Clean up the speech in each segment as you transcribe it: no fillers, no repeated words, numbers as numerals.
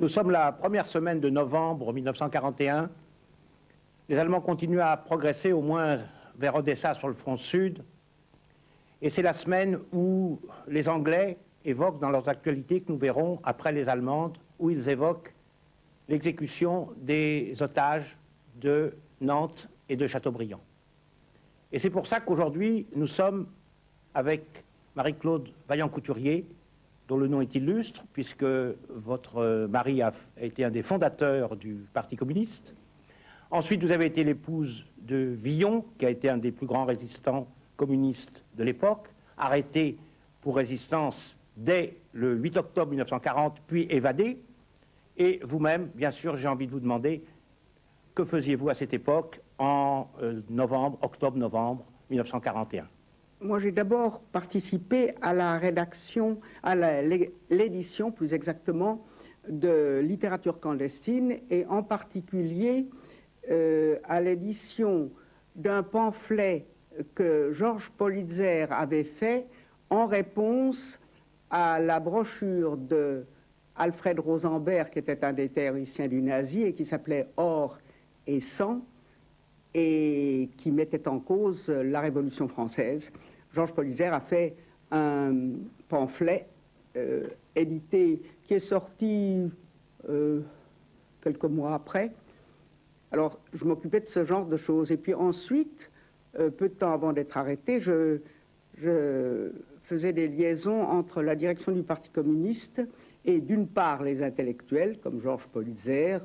Nous sommes la première semaine de novembre 1941. Les Allemands continuent à progresser au moins vers Odessa sur le front sud. Et c'est la semaine où les Anglais évoquent dans leurs actualités que nous verrons après les Allemandes, où ils évoquent l'exécution des otages de Nantes et de Châteaubriand. Et c'est pour ça qu'aujourd'hui, nous sommes avec Marie-Claude Vaillant-Couturier, dont le nom est illustre, puisque votre mari a été un des fondateurs du Parti communiste. Ensuite, vous avez été l'épouse de Villon, qui a été un des plus grands résistants communistes de l'époque, arrêté pour résistance dès le 8 octobre 1940, puis évadé. Et vous-même, bien sûr, j'ai envie de vous demander, que faisiez-vous à cette époque, en octobre-novembre 1941? Moi, j'ai d'abord participé à la rédaction, à l'édition, plus exactement, de littérature clandestine, et en particulier à l'édition d'un pamphlet que Georges Politzer avait fait en réponse à la brochure de Alfred Rosenberg, qui était un des théoriciens du nazi, et qui s'appelait Or et Sang, et qui mettait en cause la Révolution française. Georges Politzer a fait un pamphlet édité, qui est sorti quelques mois après. Alors, je m'occupais de ce genre de choses. Et puis ensuite, peu de temps avant d'être arrêté, je faisais des liaisons entre la direction du Parti communiste et d'une part les intellectuels, comme Georges Politzer,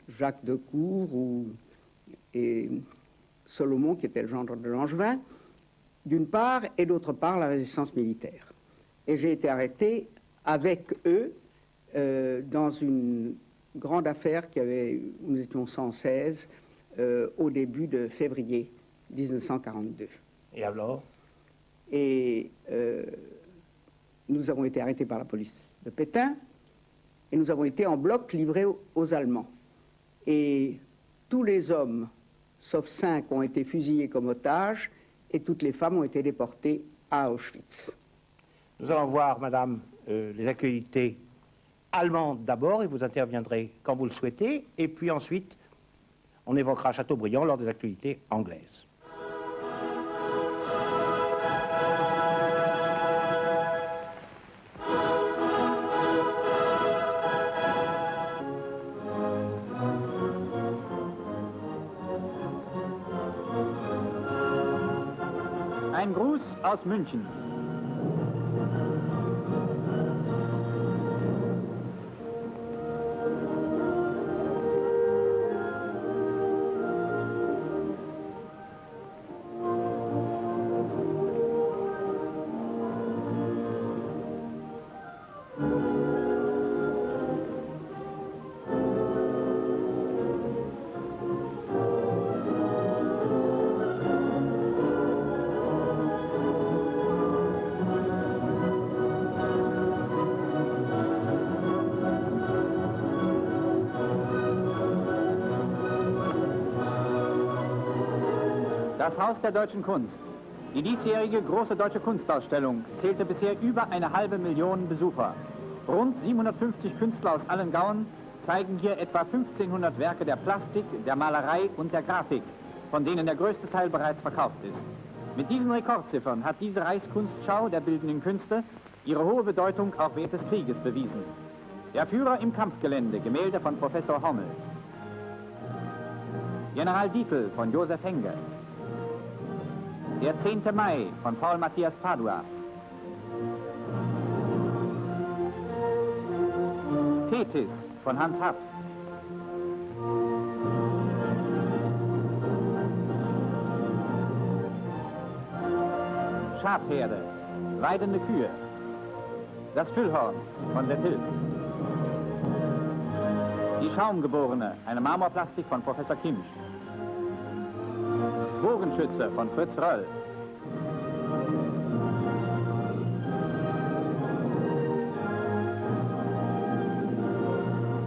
Jacques Decour et Solomon, qui était le gendre de Langevin, d'une part, et d'autre part, la résistance militaire. Et j'ai été arrêté avec eux dans une grande affaire où nous étions 116 au début de février 1942. Et alors? Et nous avons été arrêtés par la police de Pétain, et nous avons été en bloc livrés aux Allemands. Et tous les hommes, sauf 5, ont été fusillés comme otages, et toutes les femmes ont été déportées à Auschwitz. Nous allons voir, madame, les actualités allemandes d'abord, et vous interviendrez quand vous le souhaitez, et puis ensuite, on évoquera Chateaubriand lors des actualités anglaises. Ein Gruß aus München. Das Haus der Deutschen Kunst. Die diesjährige große deutsche Kunstausstellung zählte bisher über 500.000 Besucher. Rund 750 Künstler aus allen Gauen zeigen hier etwa 1500 Werke der Plastik, der Malerei und der Grafik, von denen der größte Teil bereits verkauft ist. Mit diesen Rekordziffern hat diese Reichskunstschau der bildenden Künste ihre hohe Bedeutung auch während des Krieges bewiesen. Der Führer im Kampfgelände, Gemälde von Professor Hommel. General Dietl von Josef Henge. Der 10. Mai von Paul Matthias Padua. Tethys von Hans Haff. Schafherde, weidende Kühe. Das Füllhorn von Sepp Hilz. Die Schaumgeborene, eine Marmorplastik von Professor Kimsch. Bogenschütze von Fritz Röll.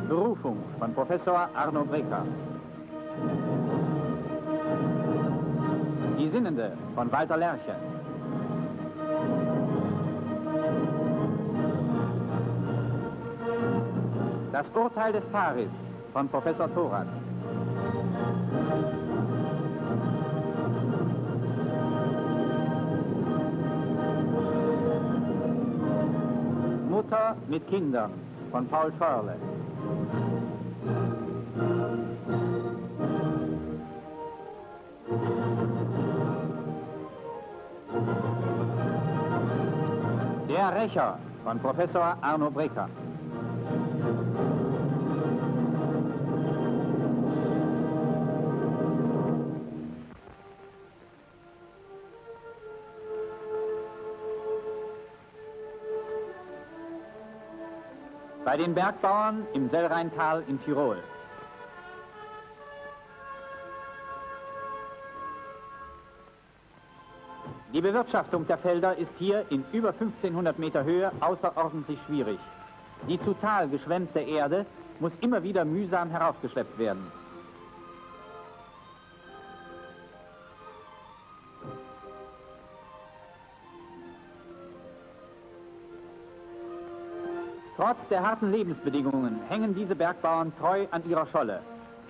Berufung von Professor Arno Breker. Die Sinnende von Walter Lerche. Das Urteil des Paares von Professor Thorat. Mutter mit Kindern von Paul Schorle. Der Rächer von Professor Arno Breker. Bei den Bergbauern im Sellrheintal in Tirol. Die Bewirtschaftung der Felder ist hier in über 1500 Meter Höhe außerordentlich schwierig. Die zu Tal geschwemmte Erde muss immer wieder mühsam heraufgeschleppt werden. Trotz der harten Lebensbedingungen hängen diese Bergbauern treu an ihrer Scholle.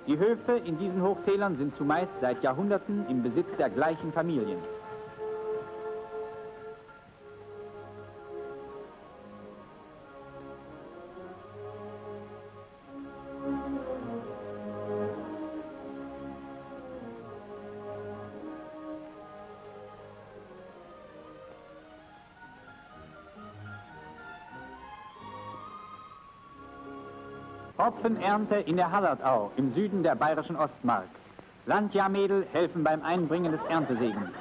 Die Höfe in diesen Hochtälern sind zumeist seit Jahrhunderten im Besitz der gleichen Familien. Hopfenernte in der Hallertau im Süden der bayerischen Ostmark. Landjahrmädel helfen beim Einbringen des Erntesegens.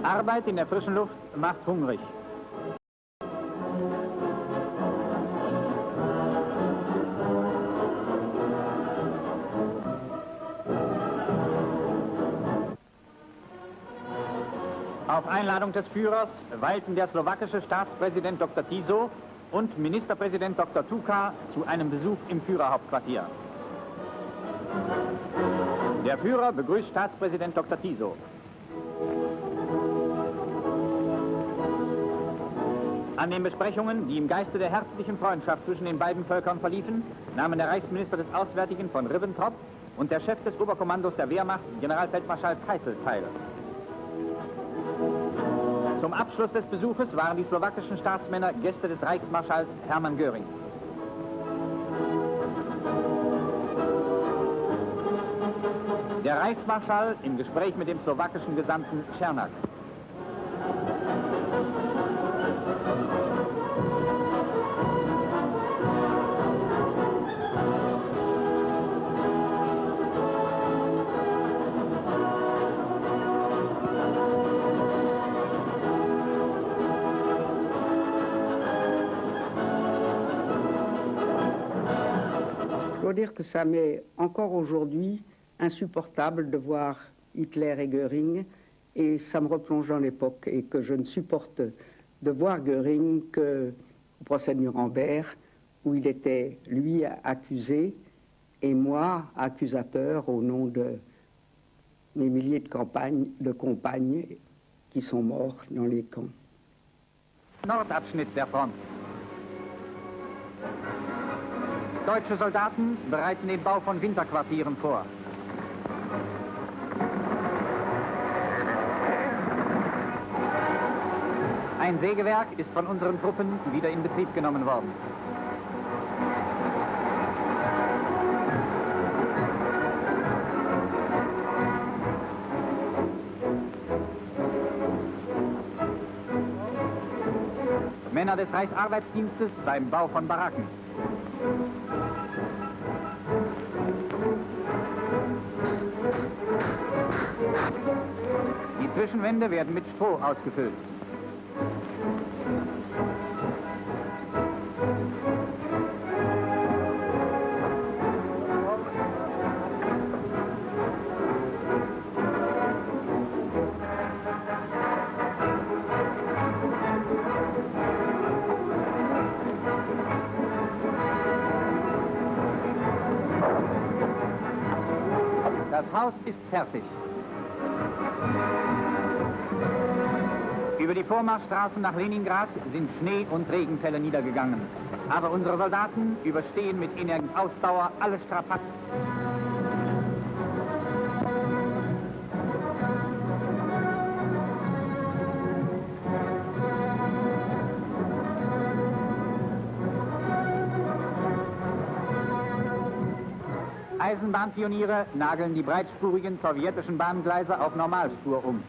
Arbeit in der frischen Luft macht hungrig. Auf Einladung des Führers weilten der slowakische Staatspräsident Dr. Tiso und Ministerpräsident Dr. Tuka zu einem Besuch im Führerhauptquartier. Der Führer begrüßt Staatspräsident Dr. Tiso. An den Besprechungen, die im Geiste der herzlichen Freundschaft zwischen den beiden Völkern verliefen, nahmen der Reichsminister des Auswärtigen von Ribbentrop und der Chef des Oberkommandos der Wehrmacht, Generalfeldmarschall Keitel, teil. Zum Abschluss des Besuches waren die slowakischen Staatsmänner Gäste des Reichsmarschalls Hermann Göring. Der Reichsmarschall im Gespräch mit dem slowakischen Gesandten Czernak. Je dois dire que ça m'est encore aujourd'hui insupportable de voir Hitler et Göring, et ça me replonge dans l'époque, et que je ne supporte de voir Göring qu'au procès de Nuremberg, où il était, lui, accusé, et moi, accusateur au nom de mes milliers de compagnes qui sont morts dans les camps. Nordabschnitt der Front. Deutsche Soldaten bereiten den Bau von Winterquartieren vor. Ein Sägewerk ist von unseren Truppen wieder in Betrieb genommen worden. Männer des Reichsarbeitsdienstes beim Bau von Baracken. Die Zwischenwände werden mit Stroh ausgefüllt. Das Haus ist fertig. Über die Vormarschstraßen nach Leningrad sind Schnee- und Regenfälle niedergegangen. Aber unsere Soldaten überstehen mit energischer Ausdauer alle Strapazen. Eisenbahnpioniere nageln die breitspurigen sowjetischen Bahngleise auf Normalspur um.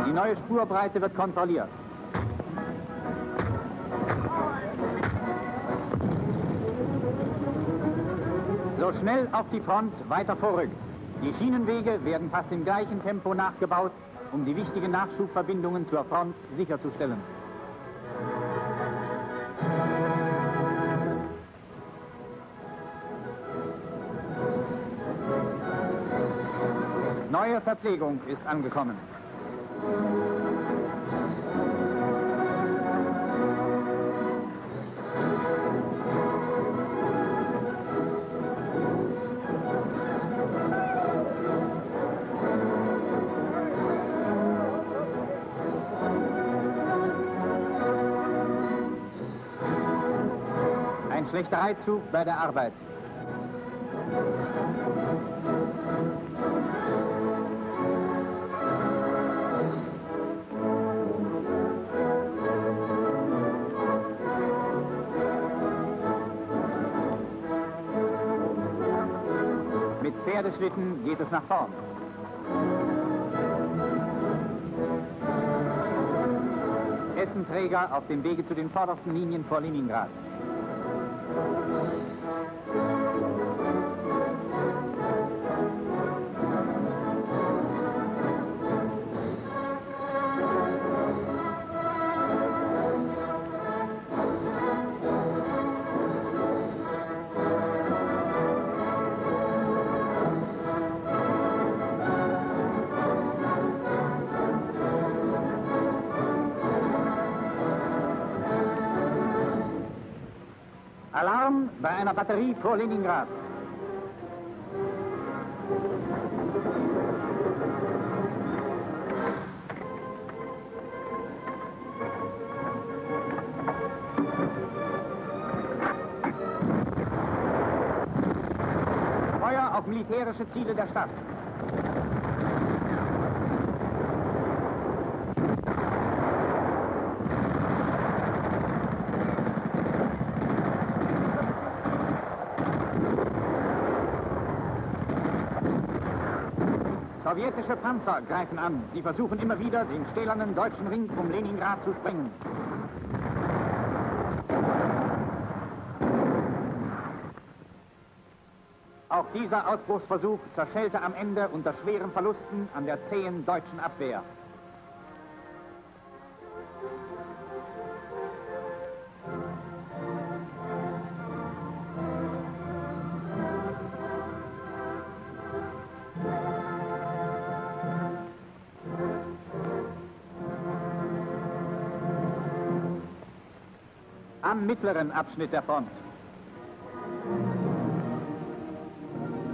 Die neue Spurbreite wird kontrolliert. So schnell auf die Front, weiter vorrückt. Die Schienenwege werden fast im gleichen Tempo nachgebaut, um die wichtigen Nachschubverbindungen zur Front sicherzustellen. Neue Verpflegung ist angekommen. Ein Schlechtereizug bei der Arbeit. Mit Pferdeschlitten geht es nach vorn. Essenträger auf dem Wege zu den vordersten Linien vor Leningrad. Alarm bei einer Batterie vor Leningrad. Feuer auf militärische Ziele der Stadt. Sowjetische Panzer greifen an. Sie versuchen immer wieder, den stählernen deutschen Ring um Leningrad zu sprengen. Auch dieser Ausbruchsversuch zerschellte am Ende unter schweren Verlusten an der zähen deutschen Abwehr. Am mittleren Abschnitt der Front.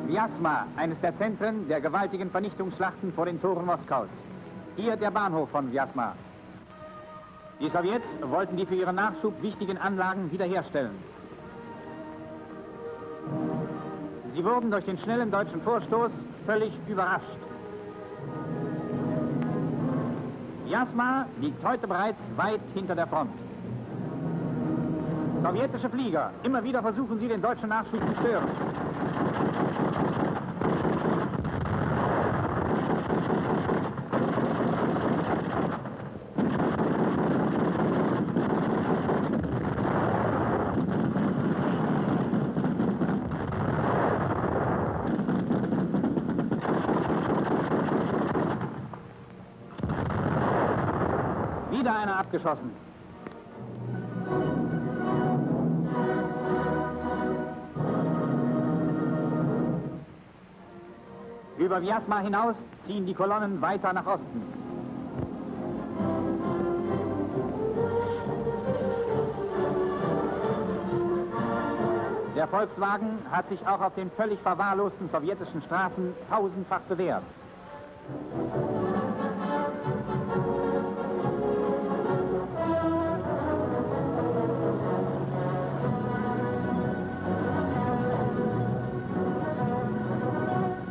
Vyazma, eines der Zentren der gewaltigen Vernichtungsschlachten vor den Toren Moskaus. Hier der Bahnhof von Vyazma. Die Sowjets wollten die für ihren Nachschub wichtigen Anlagen wiederherstellen. Sie wurden durch den schnellen deutschen Vorstoß völlig überrascht. Vyazma liegt heute bereits weit hinter der Front. Sowjetische Flieger. Immer wieder versuchen sie, den deutschen Nachschub zu stören. Wieder einer abgeschossen. Über Vjazma hinaus ziehen die Kolonnen weiter nach Osten. Der Volkswagen hat sich auch auf den völlig verwahrlosten sowjetischen Straßen tausendfach bewährt.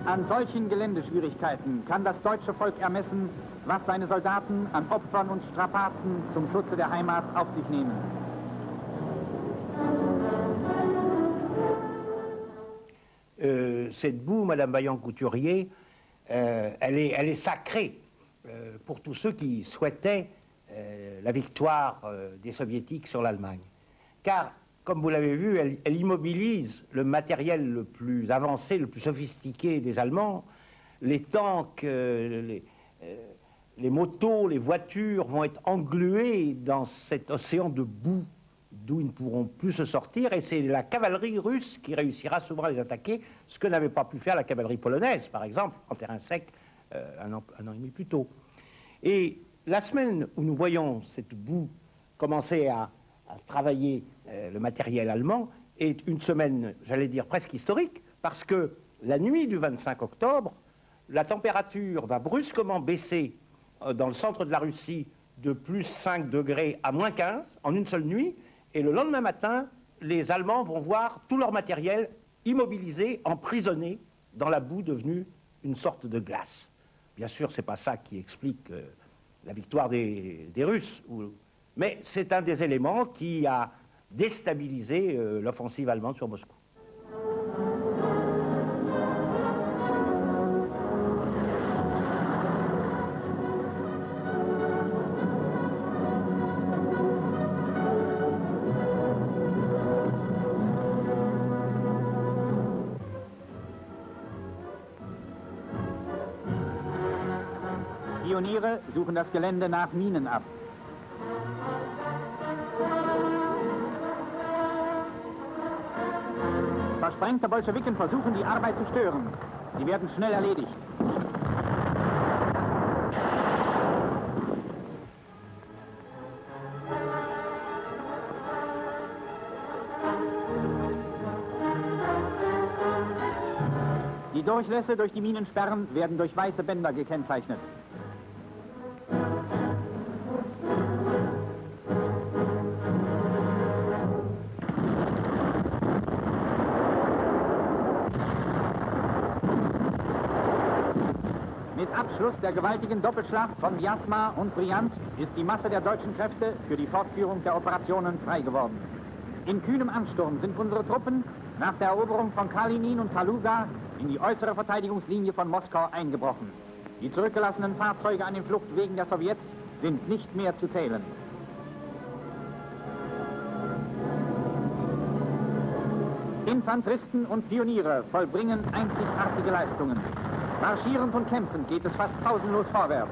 An solchen Geländeschwierigkeiten kann das deutsche Volk ermessen, was seine Soldaten an Opfern und Strapazen zum Schutze der Heimat auf sich nehmen. Cette boue, Madame Vaillant-Couturier, elle est sacrée pour tous ceux qui souhaitaient la victoire des Soviétiques sur l'Allemagne. Car, comme vous l'avez vu, elle immobilise le matériel le plus avancé, le plus sophistiqué des Allemands. Les tanks, les motos, les voitures vont être englués dans cet océan de boue d'où ils ne pourront plus se sortir, et c'est la cavalerie russe qui réussira souvent à les attaquer, ce que n'avait pas pu faire la cavalerie polonaise, par exemple, en terrain sec, un an et demi plus tôt. Et la semaine où nous voyons cette boue commencer à travailler le matériel allemand est une semaine, j'allais dire, presque historique, parce que la nuit du 25 octobre, la température va brusquement baisser dans le centre de la Russie de plus 5 degrés à moins 15 en une seule nuit, et le lendemain matin, les Allemands vont voir tout leur matériel immobilisé, emprisonné dans la boue devenue une sorte de glace. Bien sûr, ce n'est pas ça qui explique la victoire des Russes, mais c'est un des éléments qui a déstabilisé l'offensive allemande sur Moscou. Pioniere suchen das Gelände nach Minen ab. Versprengte Bolschewiken versuchen, die Arbeit zu stören. Sie werden schnell erledigt. Die Durchlässe durch die Minensperren werden durch weiße Bänder gekennzeichnet. Mit Abschluss der gewaltigen Doppelschlacht von Vjazma und Bryansk ist die Masse der deutschen Kräfte für die Fortführung der Operationen frei geworden. In kühnem Ansturm sind unsere Truppen nach der Eroberung von Kalinin und Kaluga in die äußere Verteidigungslinie von Moskau eingebrochen. Die zurückgelassenen Fahrzeuge an den Fluchtwegen der Sowjets sind nicht mehr zu zählen. Infanteristen und Pioniere vollbringen einzigartige Leistungen. Marschierend und kämpfend geht es fast pausenlos vorwärts.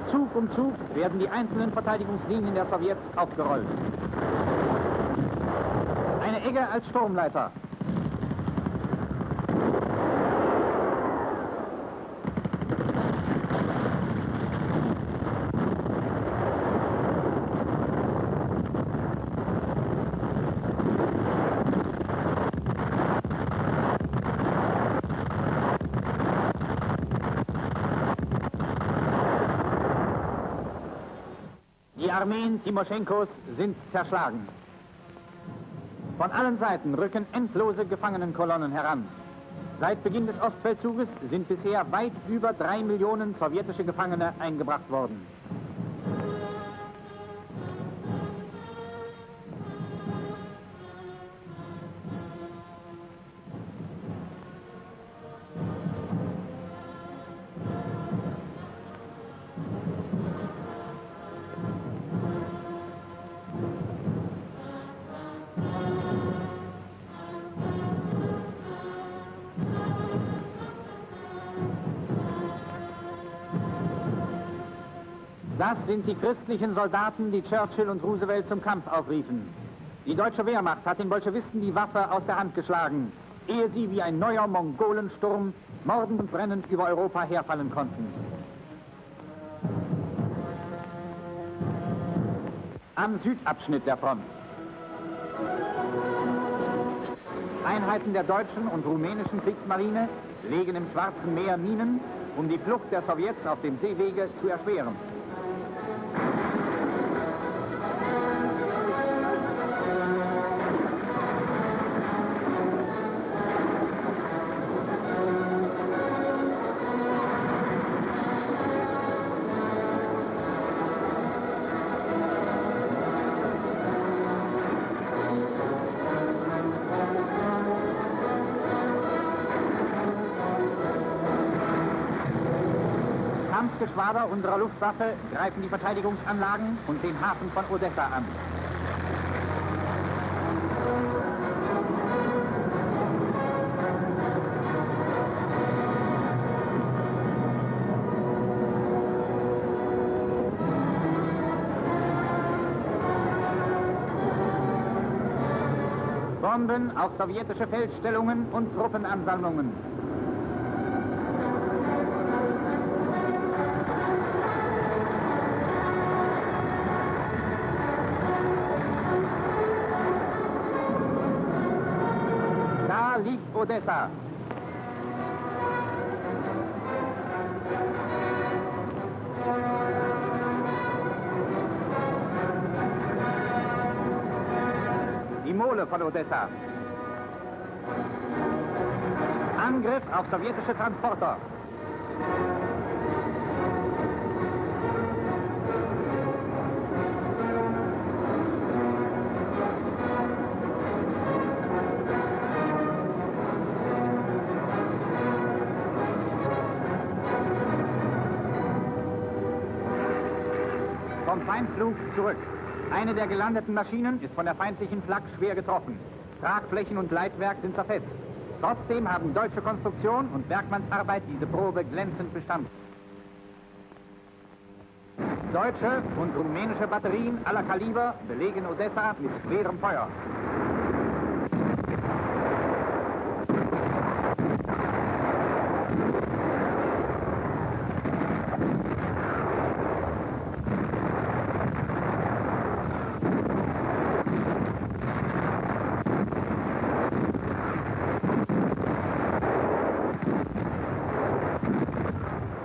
Zug um Zug werden die einzelnen Verteidigungslinien der Sowjets aufgerollt. Eine Egge als Sturmleiter. Die Armeen Timoschenkos sind zerschlagen. Von allen Seiten rücken endlose Gefangenenkolonnen heran. Seit Beginn des Ostfeldzuges sind bisher weit über 3 Millionen sowjetische Gefangene eingebracht worden. Das sind die christlichen Soldaten, die Churchill und Roosevelt zum Kampf aufriefen. Die deutsche Wehrmacht hat den Bolschewisten die Waffe aus der Hand geschlagen, ehe sie wie ein neuer Mongolensturm mordend und brennend über Europa herfallen konnten. Am Südabschnitt der Front. Einheiten der deutschen und rumänischen Kriegsmarine legen im Schwarzen Meer Minen, um die Flucht der Sowjets auf dem Seewege zu erschweren. Kampfgeschwader unserer Luftwaffe greifen die Verteidigungsanlagen und den Hafen von Odessa an. Bomben auf sowjetische Feldstellungen und Truppenansammlungen. Da liegt Odessa. Die Mole von Odessa. Angriff auf sowjetische Transporter. Vom Feindflug zurück. Eine der gelandeten Maschinen ist von der feindlichen Flak schwer getroffen. Tragflächen und Leitwerk sind zerfetzt. Trotzdem haben deutsche Konstruktion und Werkmannsarbeit diese Probe glänzend bestanden. Deutsche und rumänische Batterien aller Kaliber belegen Odessa mit schwerem Feuer.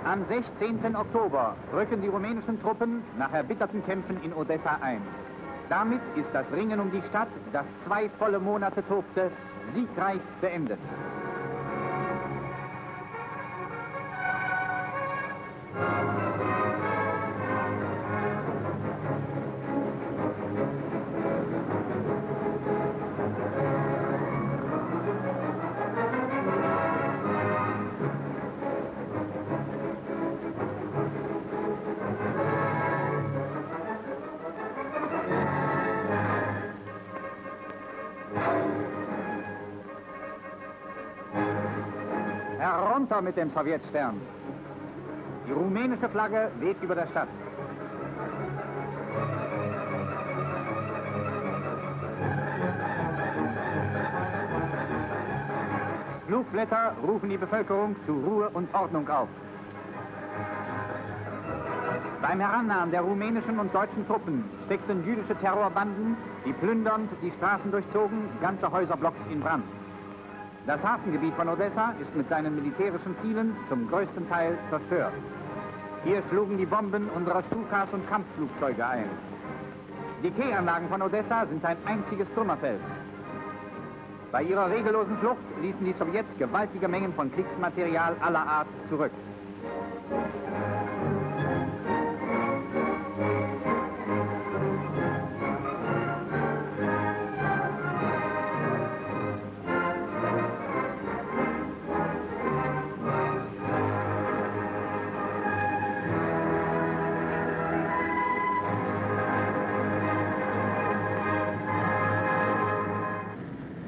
Am 16. Oktober rücken die rumänischen Truppen nach erbitterten Kämpfen in Odessa ein. Damit ist das Ringen um die Stadt, das 2 volle Monate tobte, siegreich beendet. Herunter mit dem Sowjetstern. Die rumänische Flagge weht über der Stadt. Flugblätter rufen die Bevölkerung zu Ruhe und Ordnung auf. Beim Herannahen der rumänischen und deutschen Truppen steckten jüdische Terrorbanden, die plündernd die Straßen durchzogen, ganze Häuserblocks in Brand. Das Hafengebiet von Odessa ist mit seinen militärischen Zielen zum größten Teil zerstört. Hier schlugen die Bomben unserer Stukas und Kampfflugzeuge ein. Die Kehranlagen von Odessa sind ein einziges Trümmerfeld. Bei ihrer regellosen Flucht ließen die Sowjets gewaltige Mengen von Kriegsmaterial aller Art zurück.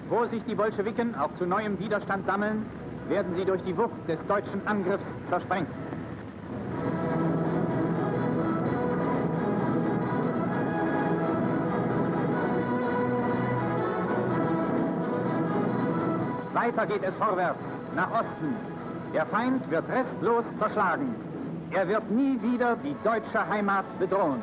Wo sich die Bolschewiken auch zu neuem Widerstand sammeln, werden sie durch die Wucht des deutschen Angriffs zersprengt. Weiter geht es vorwärts, nach Osten. Der Feind wird restlos zerschlagen. Er wird nie wieder die deutsche Heimat bedrohen.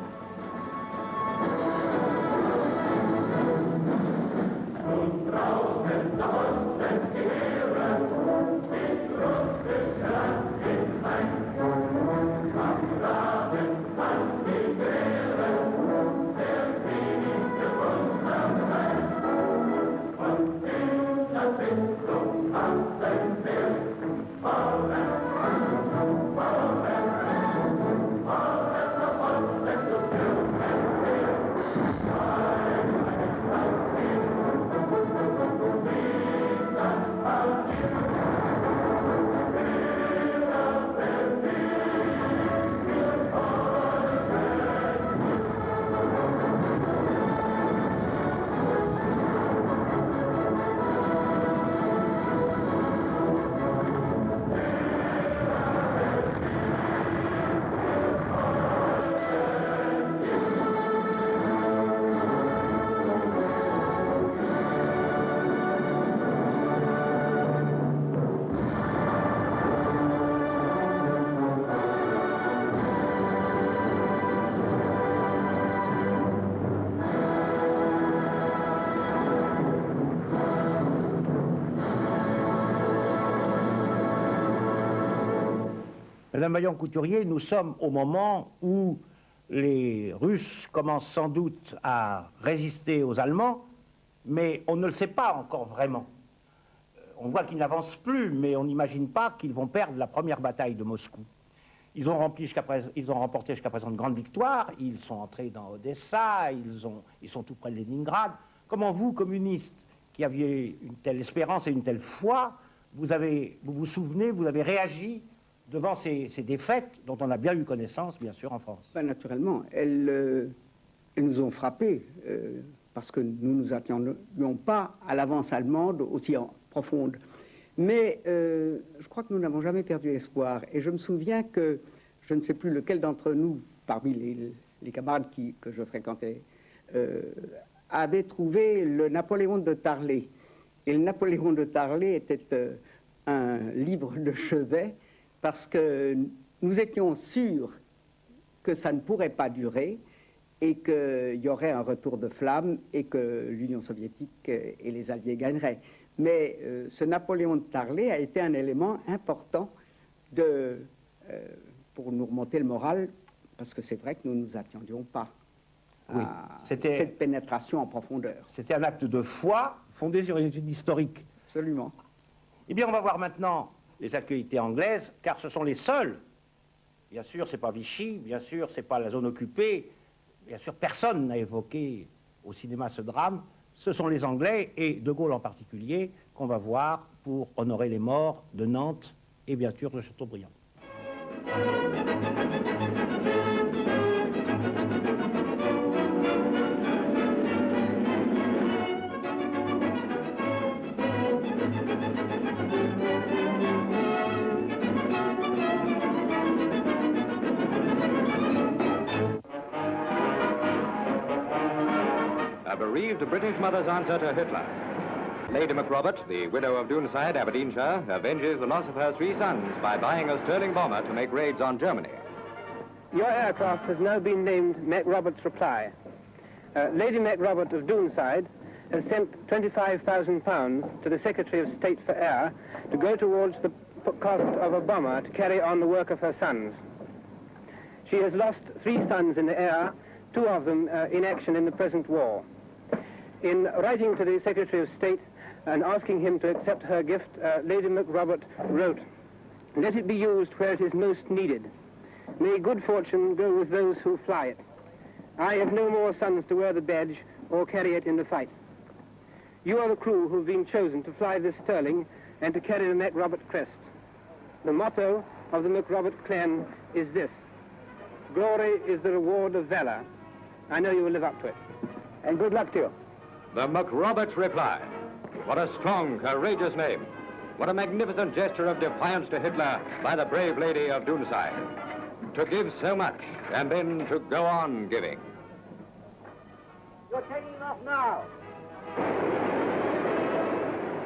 Madame Vaillant-Couturier, nous sommes au moment où les Russes commencent sans doute à résister aux Allemands, mais on ne le sait pas encore vraiment. On voit qu'ils n'avancent plus, mais on n'imagine pas qu'ils vont perdre la première bataille de Moscou. Ils ont remporté jusqu'à présent de grandes victoires, ils sont entrés dans Odessa, ils sont tout près de Leningrad. Comment vous, communistes, qui aviez une telle espérance et une telle foi, vous vous souvenez, vous avez réagi devant ces défaites dont on a bien eu connaissance, bien sûr, en France? Ben, naturellement, elles nous ont frappés parce que nous ne nous attendions pas à l'avance allemande aussi profonde. Mais je crois que nous n'avons jamais perdu espoir. Et je me souviens que, je ne sais plus lequel d'entre nous, parmi les camarades que je fréquentais, avait trouvé le Napoléon de Tarlet. Et le Napoléon de Tarlet était un livre de chevet, parce que nous étions sûrs que ça ne pourrait pas durer et qu'il y aurait un retour de flamme et que l'Union soviétique et les Alliés gagneraient. Mais ce Napoléon de Tarlet a été un élément important pour nous remonter le moral, parce que c'est vrai que nous ne nous attendions pas à cette pénétration en profondeur. C'était un acte de foi fondé sur une étude historique. Absolument. Eh bien, on va voir maintenant les actualités anglaises, car ce sont les seuls. Bien sûr, ce n'est pas Vichy, bien sûr, ce n'est pas la zone occupée, bien sûr, personne n'a évoqué au cinéma ce drame. Ce sont les Anglais, et De Gaulle en particulier, qu'on va voir pour honorer les morts de Nantes et bien sûr de Chateaubriand. A bereaved British mother's answer to Hitler. Lady McRobert, the widow of Doonside, Aberdeenshire, avenges the loss of her 3 sons by buying a Sterling bomber to make raids on Germany. Your aircraft has now been named MacRobert's Reply. Lady MacRobert of Doonside has sent £25,000 to the Secretary of State for Air to go towards the cost of a bomber to carry on the work of her sons. She has lost 3 sons in the air, 2 of them in action in the present war. In writing to the Secretary of State and asking him to accept her gift, Lady MacRobert wrote, "Let it be used where it is most needed. May good fortune go with those who fly it. I have no more sons to wear the badge or carry it in the fight. You are the crew who have been chosen to fly this Sterling and to carry the MacRobert crest. The motto of the MacRobert clan is this: glory is the reward of valor. I know you will live up to it. And good luck to you." The MacRobert's Reply. What a strong, courageous name. What a magnificent gesture of defiance to Hitler by the brave lady of Doonside. To give so much, and then to go on giving. You're taking off now.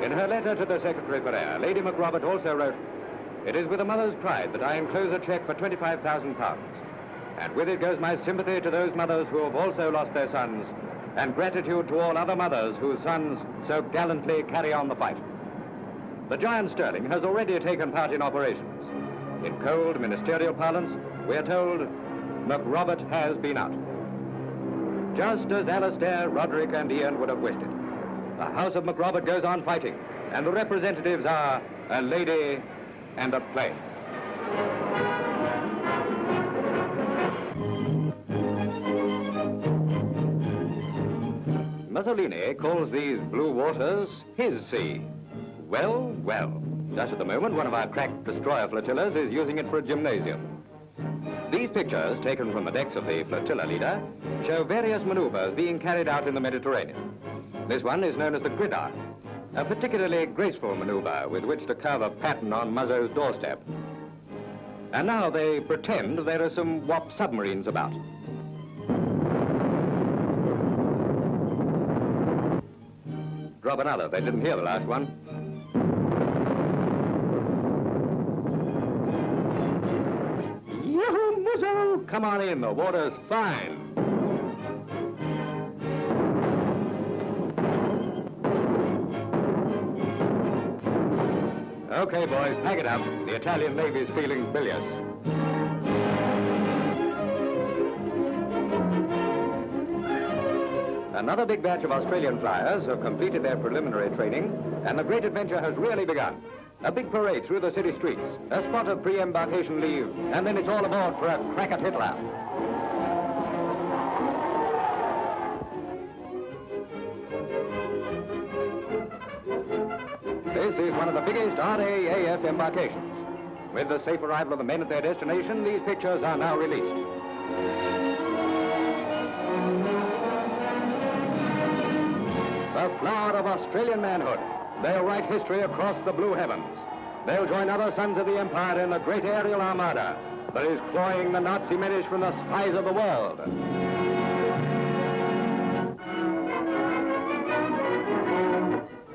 In her letter to the Secretary for Air, Lady McRobert also wrote, "It is with a mother's pride that I enclose a cheque for £25,000. And with it goes my sympathy to those mothers who have also lost their sons, and gratitude to all other mothers whose sons so gallantly carry on the fight." The giant Sterling has already taken part in operations. In cold ministerial parlance, we are told McRobert has been out. Just as Alastair, Roderick and Ian would have wished it. The House of McRobert goes on fighting, and the representatives are a lady and a plane. Mussolini calls these blue waters his sea. Well, well, just at the moment, one of our crack destroyer flotillas is using it for a gymnasium. These pictures, taken from the decks of the flotilla leader, show various maneuvers being carried out in the Mediterranean. This one is known as the gridiron, a particularly graceful maneuver with which to carve a pattern on Muzzo's doorstep. And now they pretend there are some WAP submarines about. Drop another, they didn't hear the last one. Yoo-hoo, Muzzo! Come on in, the water's fine. Okay, boys, pack it up. The Italian Navy's feeling bilious. Another big batch of Australian flyers have completed their preliminary training, and the great adventure has really begun. A big parade through the city streets, a spot of pre-embarkation leave, and then it's all aboard for a crack at Hitler. This is one of the biggest RAAF embarkations. With the safe arrival of the men at their destination, these pictures are now released. The flower of Australian manhood. They'll write history across the blue heavens. They'll join other sons of the Empire in the great aerial armada that is clawing the Nazi menace from the skies of the world.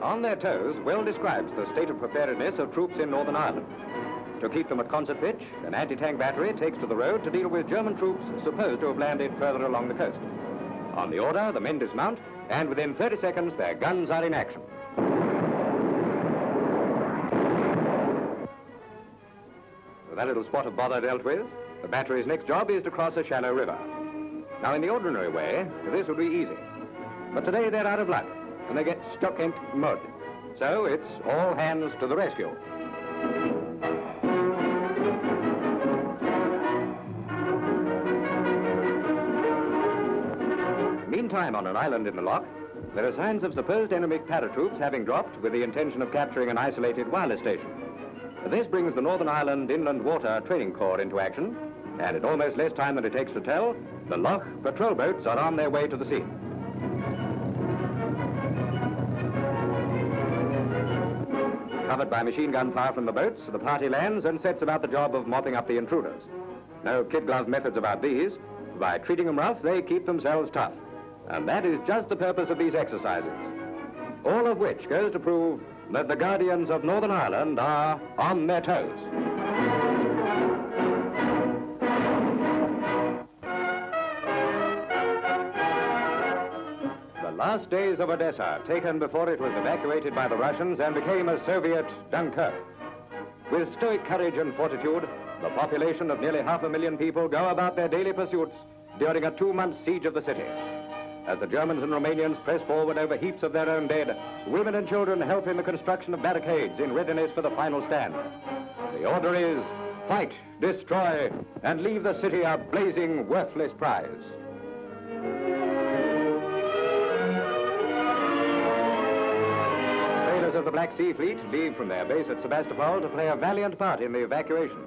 On their toes, Will describes the state of preparedness of troops in Northern Ireland. To keep them at concert pitch, an anti-tank battery takes to the road to deal with German troops supposed to have landed further along the coast. On the order, the men dismount, and within 30 seconds, their guns are in action. With that little spot of bother dealt with, the battery's next job is to cross a shallow river. Now, in the ordinary way, this would be easy. But today, they're out of luck, and they get stuck in mud. So it's all hands to the rescue. Meantime, on an island in the loch, there are signs of supposed enemy paratroops having dropped with the intention of capturing an isolated wireless station. This brings the Northern Ireland Inland Water Training Corps into action, and in almost less time than it takes to tell, the loch patrol boats are on their way to the scene. Covered by machine gun fire from the boats, the party lands and sets about the job of mopping up the intruders. No kid-glove methods about these. By treating them rough, they keep themselves tough. And that is just the purpose of these exercises. All of which goes to prove that the guardians of Northern Ireland are on their toes. The last days of Odessa, taken before it was evacuated by the Russians and became a Soviet Dunkirk. With stoic courage and fortitude, the population of nearly 500,000 people go about their daily pursuits during a 2-month siege of the city. As the Germans and Romanians press forward over heaps of their own dead, women and children help in the construction of barricades in readiness for the final stand. The order is fight, destroy, and leave the city a blazing, worthless prize. Sailors of the Black Sea Fleet leave from their base at Sebastopol to play a valiant part in the evacuation.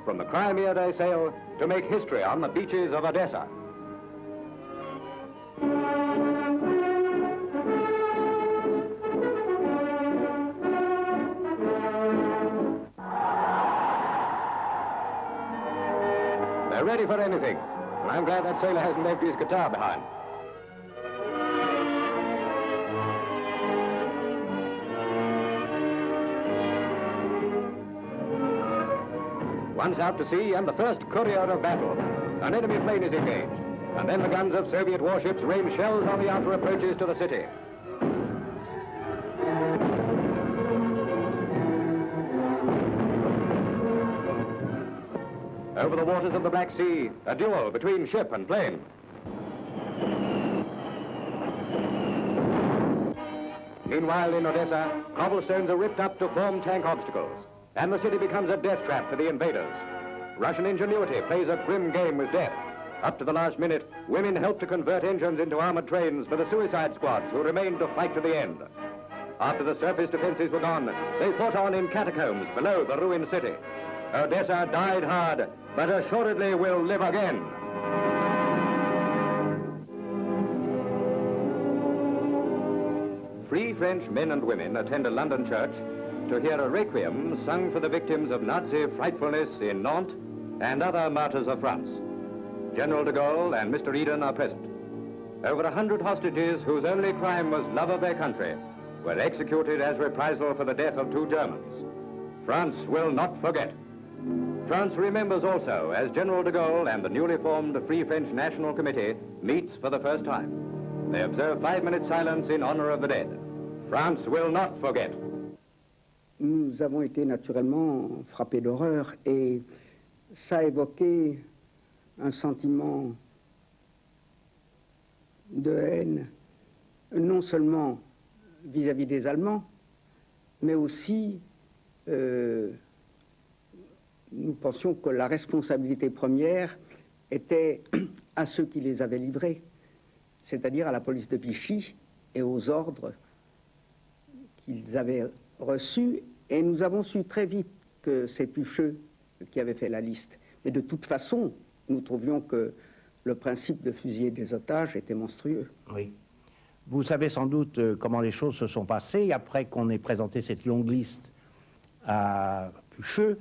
From the Crimea they sail to make history on the beaches of Odessa. They're ready for anything, and I'm glad that sailor hasn't left his guitar behind. Once out to sea and the first courier of battle. An enemy plane is engaged. And then the guns of Soviet warships rain shells on the outer approaches to the city. Over the waters of the Black Sea, a duel between ship and plane. Meanwhile, in Odessa, cobblestones are ripped up to form tank obstacles, and the city becomes a death trap for the invaders. Russian ingenuity plays a grim game with death. Up to the last minute, women help to convert engines into armored trains for the suicide squads who remained to fight to the end. After the surface defenses were gone, they fought on in catacombs below the ruined city. Odessa died hard, but assuredly will live again. Free French men and women attend a London church to hear a requiem sung for the victims of Nazi frightfulness in Nantes and other martyrs of France. General de Gaulle and Mr. Eden are present. Over 100 hostages whose only crime was love of their country were executed as reprisal for the death of 2 Germans. France will not forget. France remembers also as General de Gaulle and the newly formed Free French National Committee meets for the first time. They observe 5 minutes silence in honor of the dead. France will not forget. Nous avons été naturellement frappés d'horreur et ça a évoqué un sentiment de haine, non seulement vis-à-vis des Allemands, mais aussi nous pensions que la responsabilité première était à ceux qui les avaient livrés, c'est-à-dire à la police de Vichy et aux ordres qu'ils avaient reçus. Et nous avons su très vite que c'est Pucheux qui avait fait la liste. Mais de toute façon, nous trouvions que le principe de fusiller des otages était monstrueux. Oui. Vous savez sans doute comment les choses se sont passées. Après qu'on ait présenté cette longue liste à Pucheux,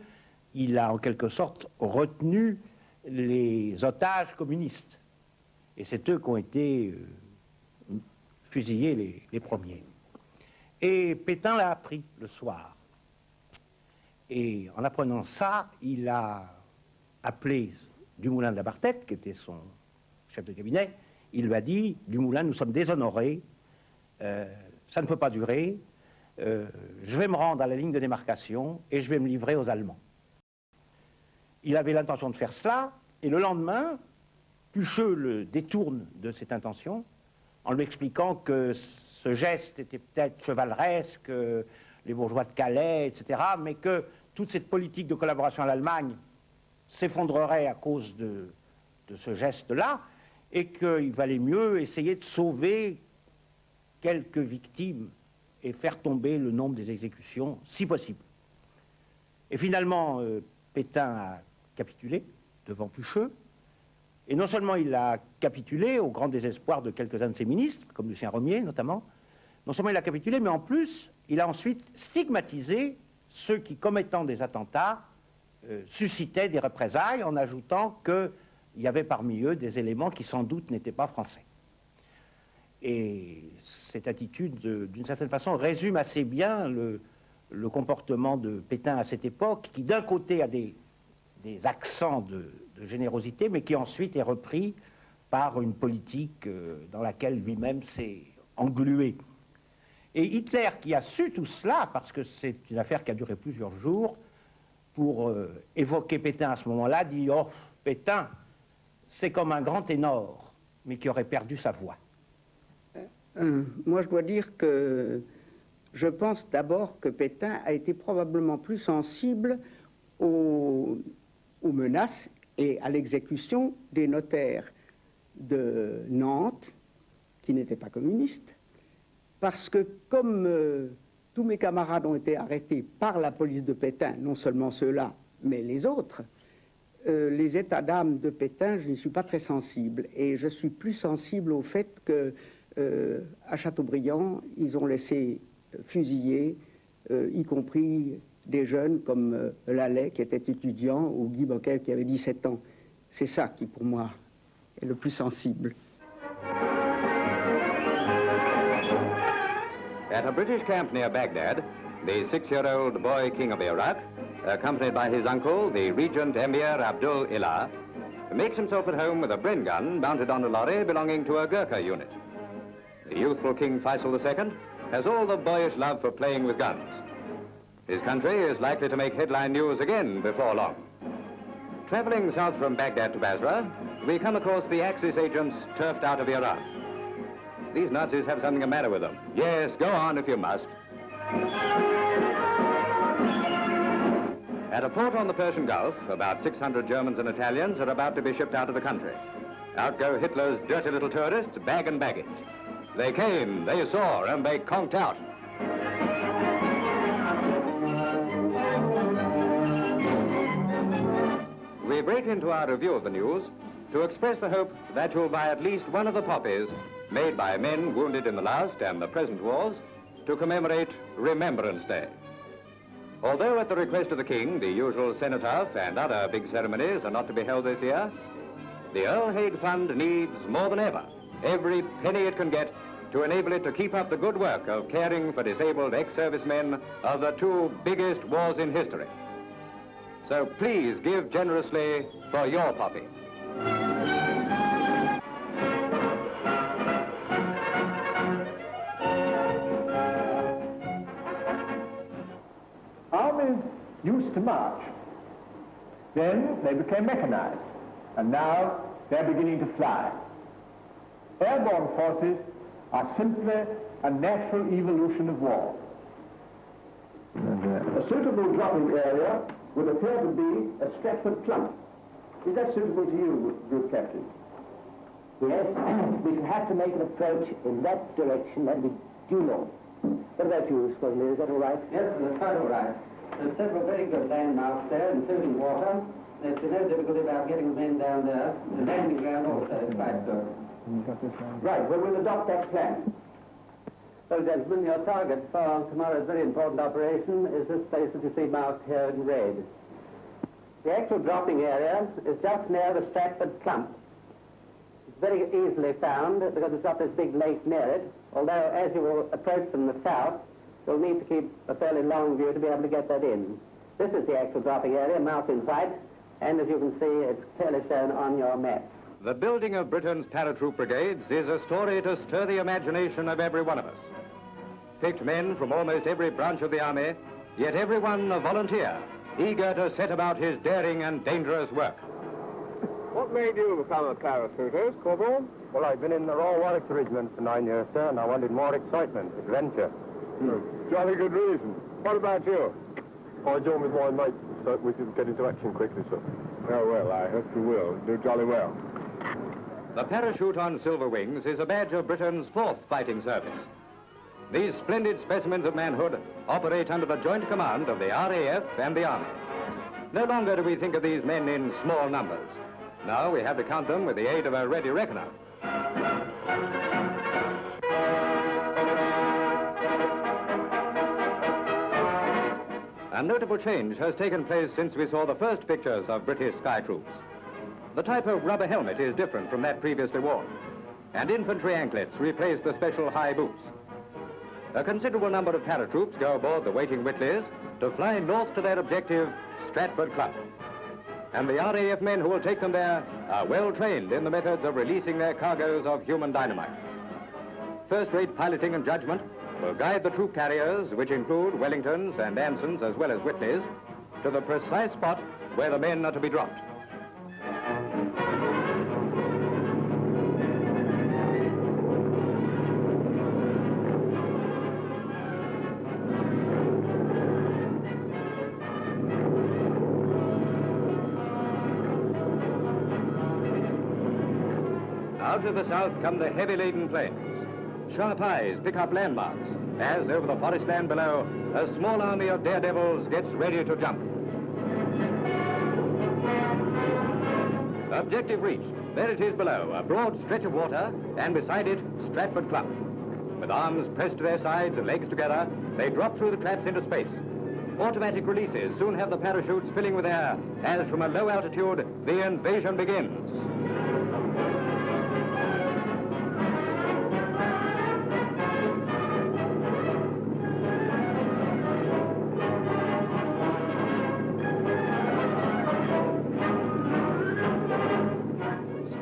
il a en quelque sorte retenu les otages communistes. Et c'est eux qui ont été fusillés les premiers. Et Pétain l'a appris le soir. Et en apprenant ça, il a appelé Dumoulin de la Barthette, qui était son chef de cabinet. Il lui a dit, Dumoulin, nous sommes déshonorés, ça ne peut pas durer, je vais me rendre à la ligne de démarcation et je vais me livrer aux Allemands. Il avait l'intention de faire cela, et le lendemain, Pucheux le détourne de cette intention, en lui expliquant que ce geste était peut-être chevaleresque, les bourgeois de Calais, etc., mais que toute cette politique de collaboration à l'Allemagne s'effondrerait à cause de ce geste-là, et qu'il valait mieux essayer de sauver quelques victimes et faire tomber le nombre des exécutions, si possible. Et finalement, Pétain a capitulé devant Pucheux, et non seulement il a capitulé au grand désespoir de quelques-uns de ses ministres, comme Lucien Romier notamment, non seulement il a capitulé, mais en plus, il a ensuite stigmatisé ceux qui, commettant des attentats, suscitaient des représailles en ajoutant qu'il y avait parmi eux des éléments qui sans doute n'étaient pas français. Et cette attitude, d'une certaine façon, résume assez bien le comportement de Pétain à cette époque, qui d'un côté a des accents de générosité, mais qui ensuite est repris par une politique dans laquelle lui-même s'est englué. Et Hitler, qui a su tout cela, parce que c'est une affaire qui a duré plusieurs jours, pour évoquer Pétain à ce moment-là, dit « Oh, Pétain, c'est comme un grand ténor, mais qui aurait perdu sa voix. » Moi, je dois dire que je pense d'abord que Pétain a été probablement plus sensible aux menaces et à l'exécution des notaires de Nantes, qui n'étaient pas communistes, parce que comme tous mes camarades ont été arrêtés par la police de Pétain, non seulement ceux-là, mais les autres, les états d'âme de Pétain, je n'y suis pas très sensible. Et je suis plus sensible au fait que à Chateaubriand, ils ont laissé fusiller, y compris des jeunes comme Lallet, qui était étudiant, ou Guy Bocquet, qui avait 17 ans. C'est ça qui, pour moi, est le plus sensible. At a British camp near Baghdad, the 6-year-old boy king of Iraq, accompanied by his uncle, the Regent Emir Abdul Ilah, makes himself at home with a Bren gun mounted on a lorry belonging to a Gurkha unit. The youthful King Faisal II has all the boyish love for playing with guns. His country is likely to make headline news again before long. Traveling south from Baghdad to Basra, we come across the Axis agents turfed out of Iran. These Nazis have something the matter with them. Yes, go on if you must. At a port on the Persian Gulf, about 600 Germans and Italians are about to be shipped out of the country. Out go Hitler's dirty little tourists, bag and baggage. They came, they saw, and they conked out. We break into our review of the news to express the hope that you'll buy at least one of the poppies made by men wounded in the last and the present wars to commemorate Remembrance Day. Although at the request of the King, the usual cenotaph and other big ceremonies are not to be held this year, the Earl Haig Fund needs more than ever every penny it can get to enable it to keep up the good work of caring for disabled ex-servicemen of the two biggest wars in history. So please give generously for your poppy. Armies used to march. Then they became mechanized, and now they're beginning to fly. Airborne forces are simply a natural evolution of war. A suitable dropping area would appear to be a Stratford plump. Is that suitable to you, Group Captain? Yes, we shall have to make an approach in that direction and be due north. What about you, Squadron? Is that all right? Yes, that's quite all right. There's several very good landmarks there and floating water. There's no difficulty about getting the men down there. The landing ground also is quite good. Right, well, we'll adopt that plan. Well, gentlemen, your target for tomorrow's very important operation is this place that you see marked here in red. The actual dropping area is just near the Stratford Clump. It's very easily found because it's got this big lake near it, although as you will approach from the south, you'll need to keep a fairly long view to be able to get that in. This is the actual dropping area, marked in white, and as you can see, it's clearly shown on your map. The building of Britain's paratroop brigades is a story to stir the imagination of every one of us. Picked men from almost every branch of the army, yet every one a volunteer, eager to set about his daring and dangerous work. What made you become a parachuter, Corporal? Well, I've been in the Royal Warwick Regiment for 9 years, sir, and I wanted more excitement, adventure. Jolly good reason. What about you? I joined with my mate so we could get into action quickly, sir. Oh, well, I hope you will. Do jolly well. The parachute on Silver Wings is a badge of Britain's 4th fighting service. These splendid specimens of manhood operate under the joint command of the RAF and the Army. No longer do we think of these men in small numbers. Now we have to count them with the aid of a ready reckoner. A notable change has taken place since we saw the first pictures of British sky troops. The type of rubber helmet is different from that previously worn, and infantry anklets replace the special high boots. A considerable number of paratroops go aboard the waiting Whitleys to fly north to their objective, Stratford Clump. And the RAF men who will take them there are well trained in the methods of releasing their cargoes of human dynamite. First-rate piloting and judgment will guide the troop carriers, which include Wellingtons and Ansons as well as Whitleys, to the precise spot where the men are to be dropped. Out of the south come the heavy-laden planes. Sharp eyes pick up landmarks as, over the forest land below, a small army of daredevils gets ready to jump. Objective reached. There it is below, a broad stretch of water, and beside it, Stratford Clump. With arms pressed to their sides and legs together, they drop through the traps into space. Automatic releases soon have the parachutes filling with air, as from a low altitude, the invasion begins.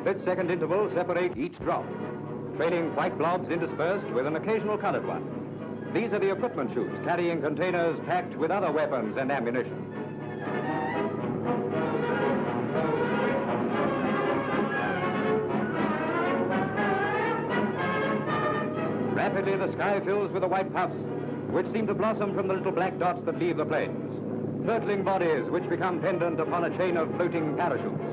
split-second intervals separate each drop, trailing white blobs interspersed with an occasional colored one. These are the equipment chutes carrying containers packed with other weapons and ammunition. Rapidly the sky fills with the white puffs, which seem to blossom from the little black dots that leave the planes. Hurtling bodies which become pendant upon a chain of floating parachutes.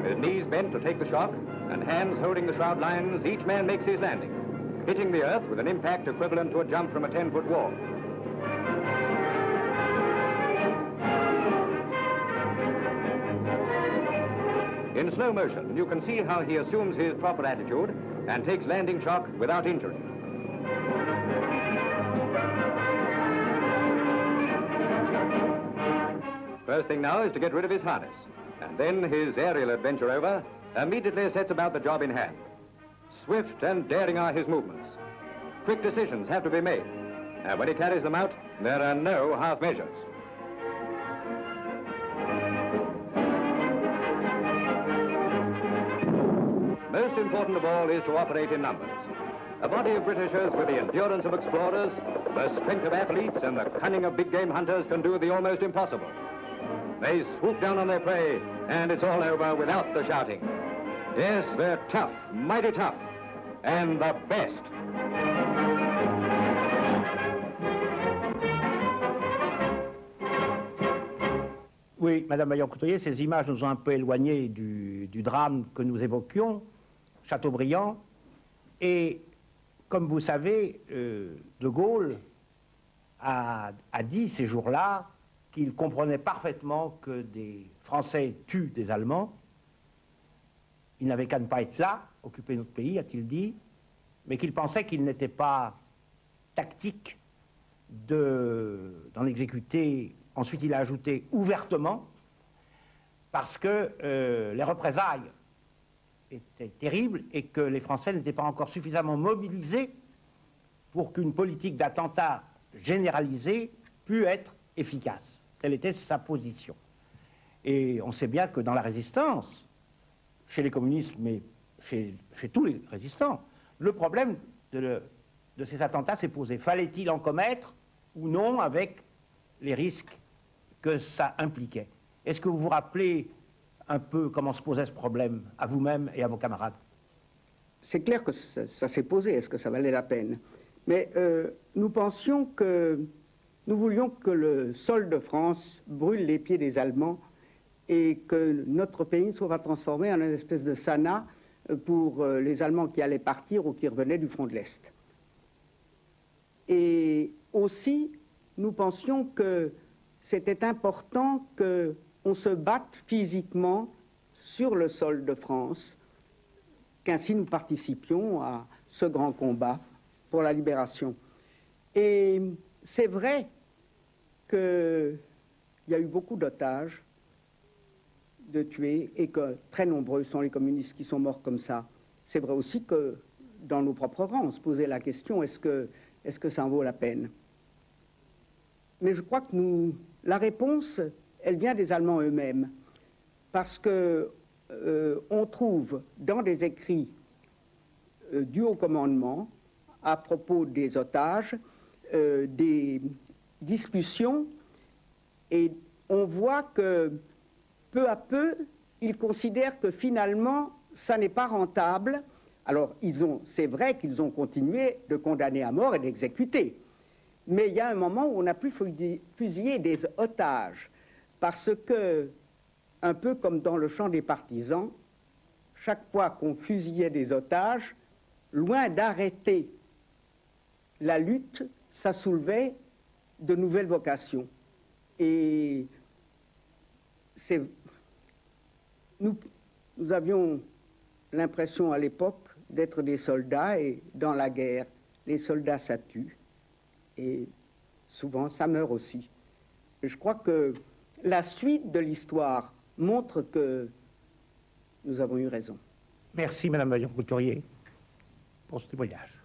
With knees bent to take the shock and hands holding the shroud lines, each man makes his landing, hitting the earth with an impact equivalent to a jump from a 10-foot wall. In slow motion, you can see how he assumes his proper attitude and takes landing shock without injury. First thing now is to get rid of his harness, and then, his aerial adventure over, immediately sets about the job in hand. Swift and daring are his movements. Quick decisions have to be made, and when he carries them out, there are no half measures. Most important of all is to operate in numbers. A body of Britishers with the endurance of explorers, the strength of athletes, and the cunning of big game hunters can do the almost impossible. They swoop down on their prey, and it's all over without the shouting. Yes, they're tough, mighty tough, and the best. Oui, Madame Vaillant-Couturier, ces images nous ont un peu éloignés du drame que nous évoquions, Chateaubriand. Et comme vous savez, De Gaulle a dit ces jours-là qu'il comprenait parfaitement que des Français tuent des Allemands. Il n'avait qu'à ne pas être là, occuper notre pays, a-t-il dit, mais qu'il pensait qu'il n'était pas tactique d'en exécuter. Ensuite, il a ajouté ouvertement, parce que les représailles étaient terribles et que les Français n'étaient pas encore suffisamment mobilisés pour qu'une politique d'attentat généralisée pût être efficace. Telle était sa position. Et on sait bien que dans la résistance, chez les communistes, mais chez tous les résistants, le problème de ces attentats s'est posé. Fallait-il en commettre ou non avec les risques que ça impliquait? Est-ce que vous vous rappelez un peu comment se posait ce problème à vous-même et à vos camarades? C'est clair que ça s'est posé, est-ce que ça valait la peine? Mais nous pensions que nous voulions que le sol de France brûle les pieds des Allemands et que notre pays ne soit pas transformé en une espèce de Sanaa pour les Allemands qui allaient partir ou qui revenaient du front de l'Est. Et aussi, nous pensions que c'était important qu'on se batte physiquement sur le sol de France, qu'ainsi nous participions à ce grand combat pour la libération. Et c'est vrai qu'il y a eu beaucoup d'otages, de tués, et que très nombreux sont les communistes qui sont morts comme ça. C'est vrai aussi que dans nos propres rangs, on se posait la question, est-ce que ça en vaut la peine? Mais je crois que la réponse, elle vient des Allemands eux-mêmes, parce que on trouve dans des écrits du haut commandement à propos des otages des discussions, et on voit que peu à peu, ils considèrent que finalement, ça n'est pas rentable. Alors, c'est vrai qu'ils ont continué de condamner à mort et d'exécuter. Mais il y a un moment où on a pu fusiller des otages, parce que, un peu comme dans le champ des partisans, chaque fois qu'on fusillait des otages, loin d'arrêter la lutte, ça soulevait de nouvelles vocations. Et nous avions l'impression à l'époque d'être des soldats, et dans la guerre, les soldats ça tue, et souvent ça meurt aussi. Et je crois que la suite de l'histoire montre que nous avons eu raison. Merci, Madame Vaillant-Couturier, pour ce témoignage.